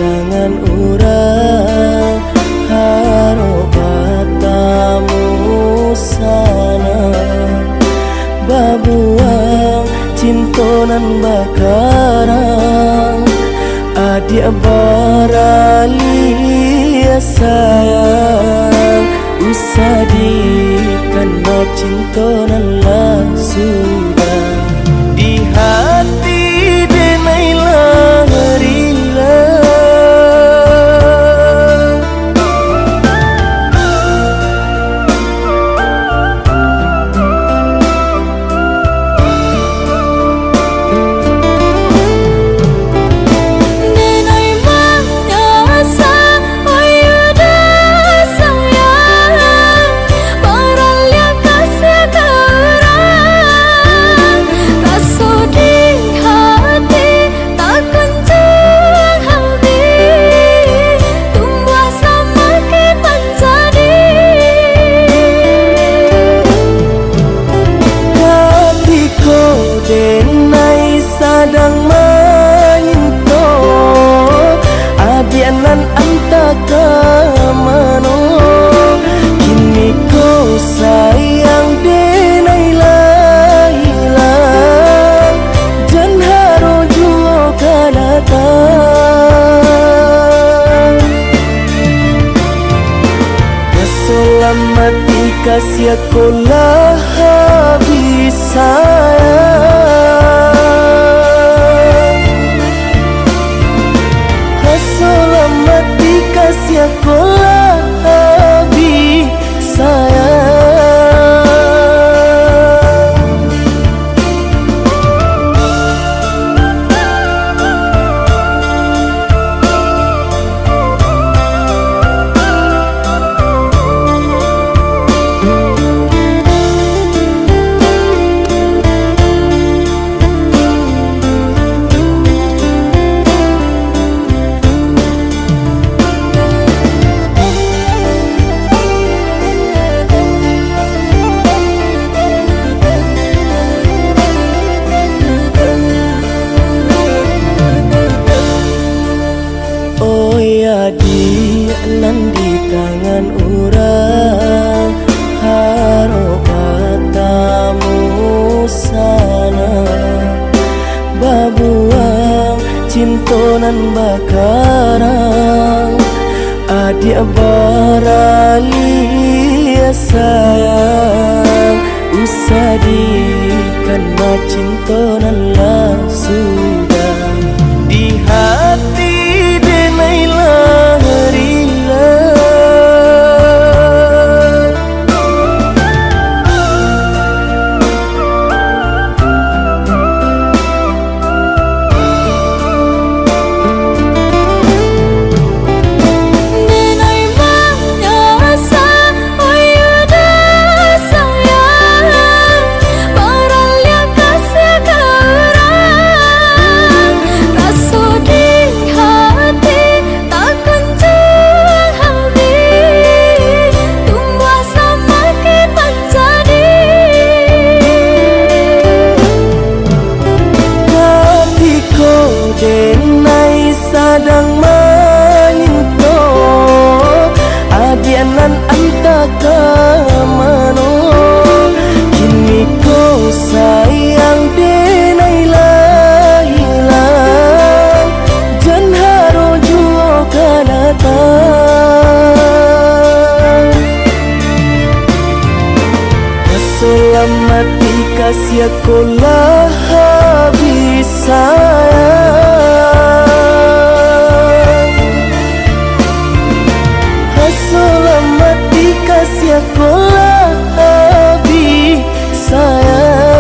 tangan urang harobatamu sana babuang cintonan bakarang adik baralia sayang usadikan cintonan lah sudah di hati denailah rila sedang menyinto adianan antaka mano kini kau sayang denailah hilang jan haro juo kanatan keselamati kasih kolah habis sayang kasih kolah habis sayang nan di tangan urang harobatamu sana babuang cintonan bakarang adik baralia sayang usadikan cintonan lah sudah di hati denailah denai sedang menyinto adianan antaka mano kini kau sayang denailah hilang jan haro juo kanatan keselamati kasih kolah habis selamati kasih kolah habis sayang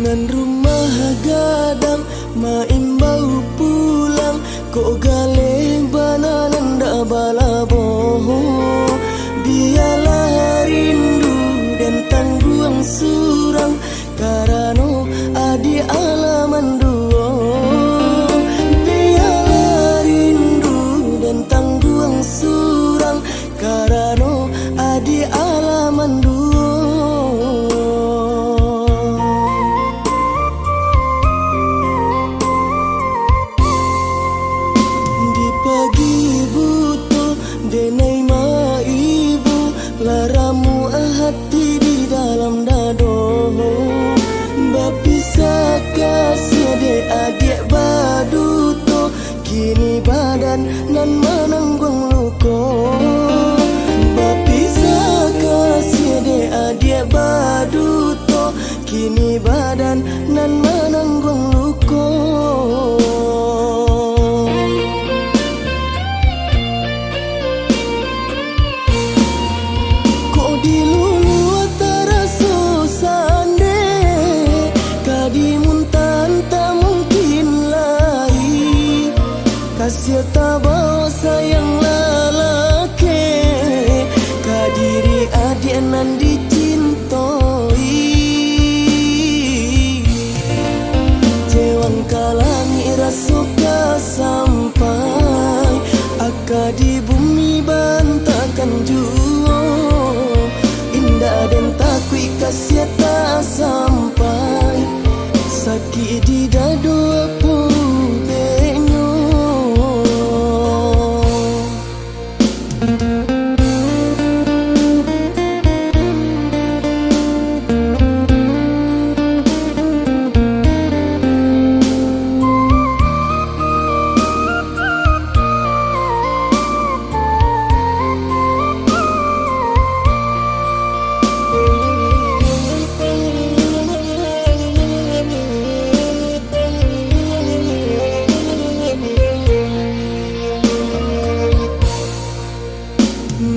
Nan rumah gadang main bau pulang, kok gale bananan dak balaboh. Biarlah rindu dan tangguang surang, karano adi alaman duo. Biarlah rindu dan tangguang surang, karano adi alaman duo. Pagi butuh denai ma ibu, laramu hati di dalam dado. Bapisa kasih de adik baduto, kini badan nan menanggung luko. Bapisa kasih de adik baduto, kini badan nan menanggung luko. Kasih tabau sayang lalake, kadiri adik nan dicintoi. Jewang kalangi rasuka sampai, aka di bumi bantakan juo. Indah dan takui kasih tak sampai, sakit di dado apa benyo.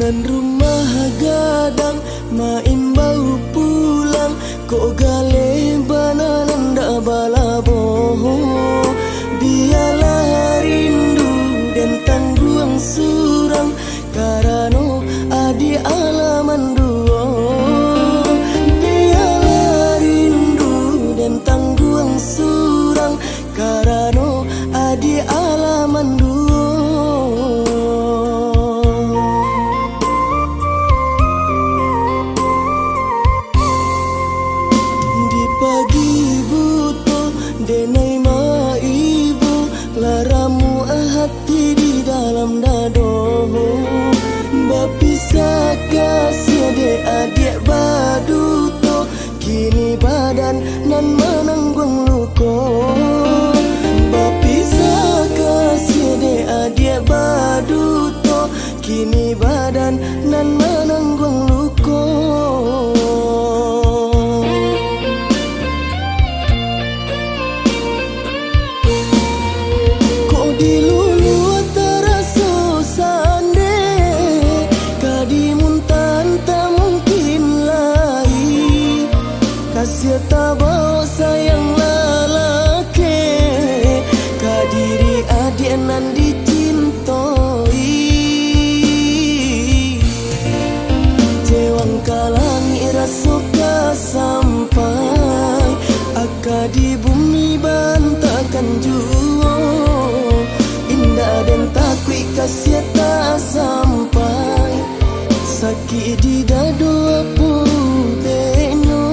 Nan rumah gadang main bau pulang, kok gale bananan dak balaboh. Biarlah rindu dan tangguang surang, karano adi alaman duo. Biarlah rindu dan tangguang surang, karano adi alaman duo. Pagi butuh denai ma ibu, laramu hati di dalam dado. Bapisa kasih de adik baduto, kini badan nan menanggung luko. Bapisa kasih de adik baduto, kini badan nan menanggung luko. Dilulu terasa sande, kadimun tak mungkin lagi. Kasih tabau sayang lalake, kadiri adik nan dicintoi. Jewang kalangi rasuka sampai, aka di bumi bantakan juo. Indah dan takui kasih tak sampai, sakit di dado apa benyo.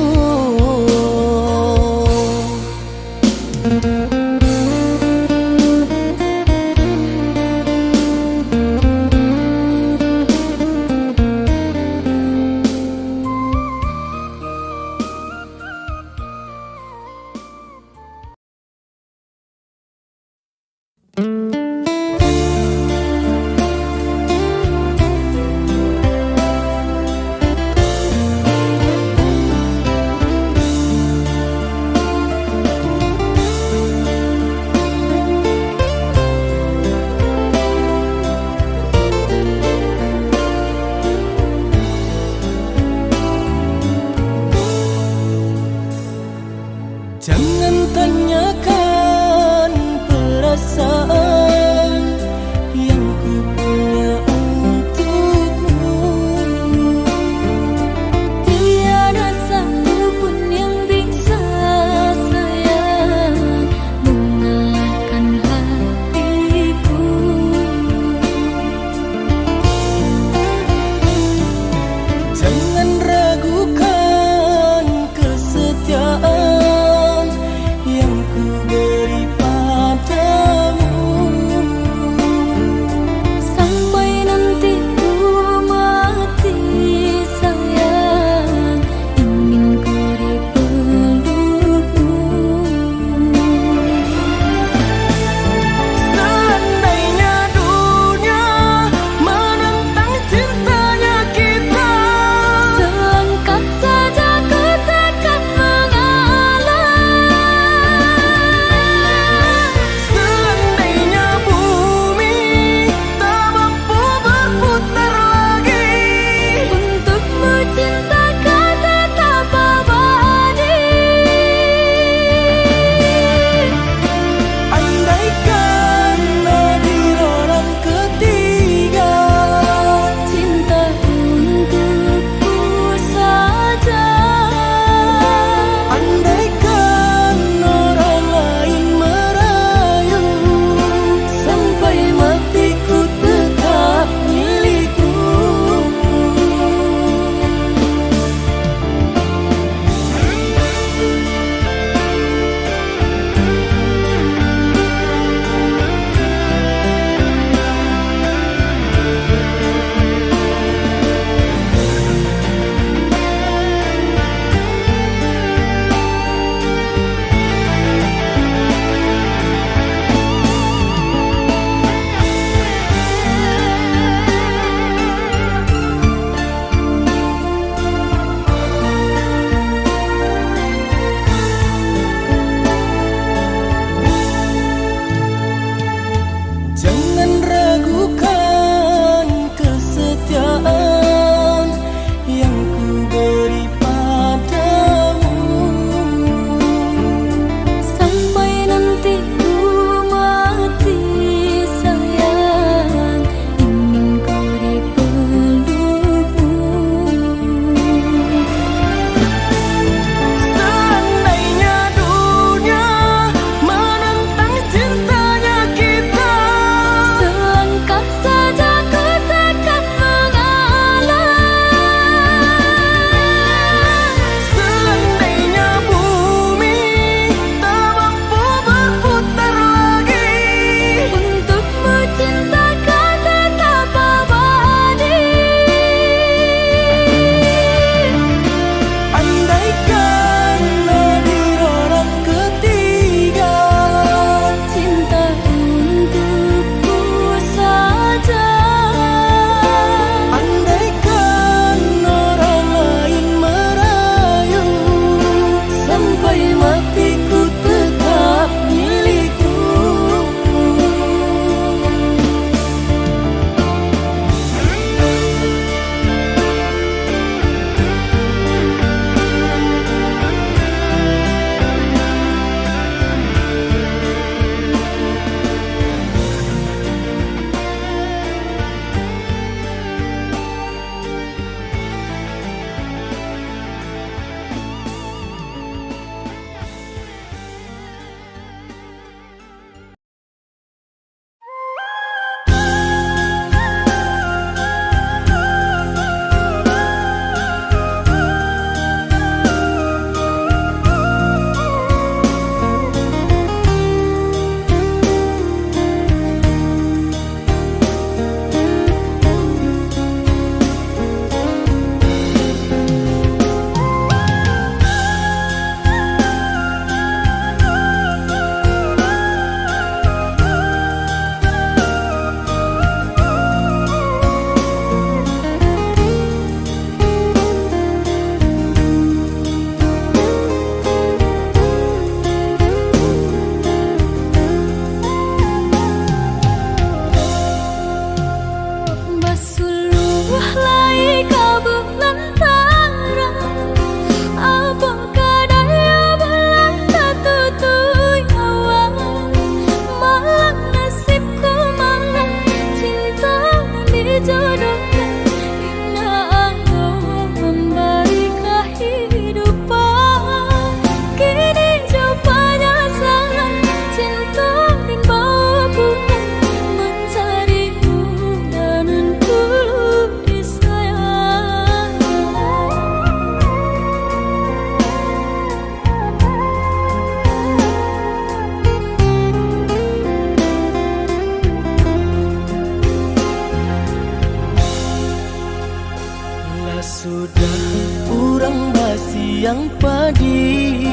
urang basiang padi,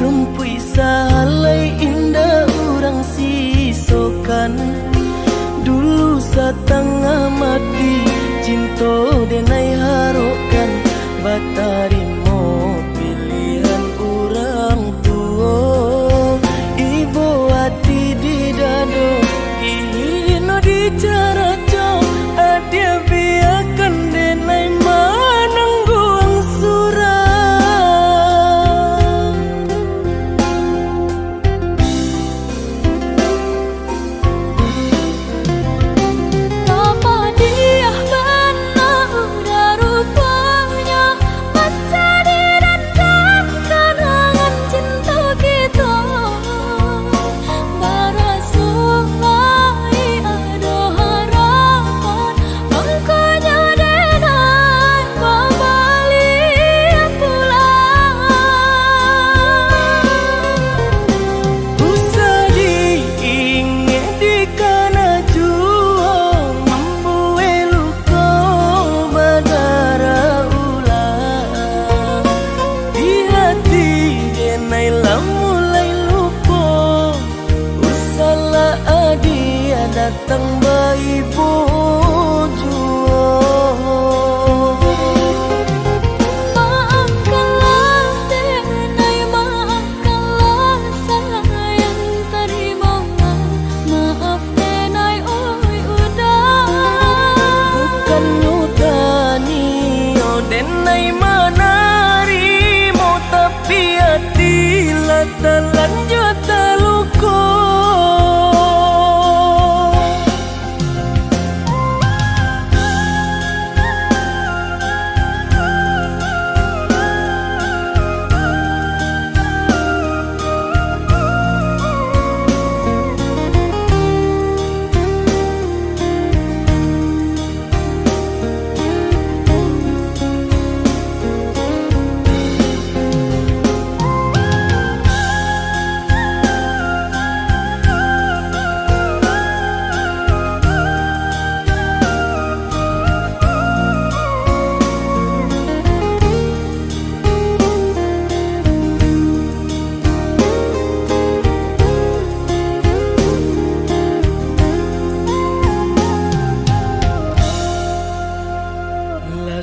rumpui sahalai indah urang sisokan. Dulu satengah mati cinto denai harokan, batarimo pilihan urang tua. Ibu hati di dado ino di cara cok, adia biarkan denai manangguang surah. Datang bayi bojo, maafkanlah denai, maafkanlah sayang terima, maaf denai oi udah. bukan nyutani oh denai manarimo, tapi hati lah terlanjut terluka.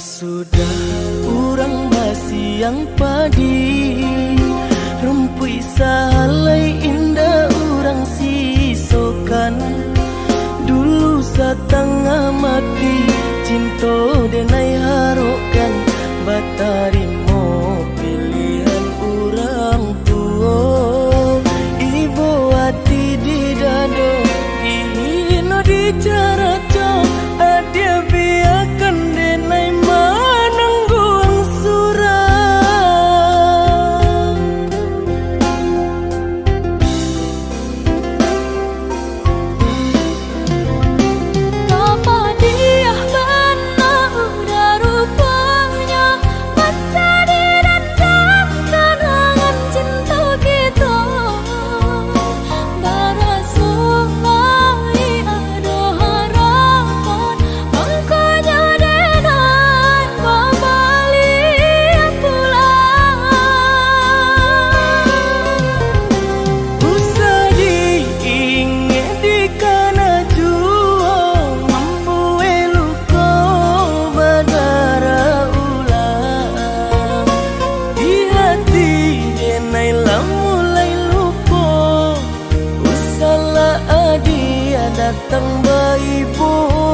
Sudah urang basiang padi, rumpui sahalai indah urang sisokan. Dulu satengah mati cinto denai harokan, batarimo pilihan urang tua. Ibu hati di dado ino di cara cok, adia biarkan denai manangguang surah. Apa dia benar udah rupanya, baca di dalam kenangan cinta kita. Barasuai ada harapan, angkanya denai kembali pulang. Usah diingat di kana jua, membuai luka berdarah ulang. Di hati denai lah mulai lupa, usahlah adia datang bayi bojo.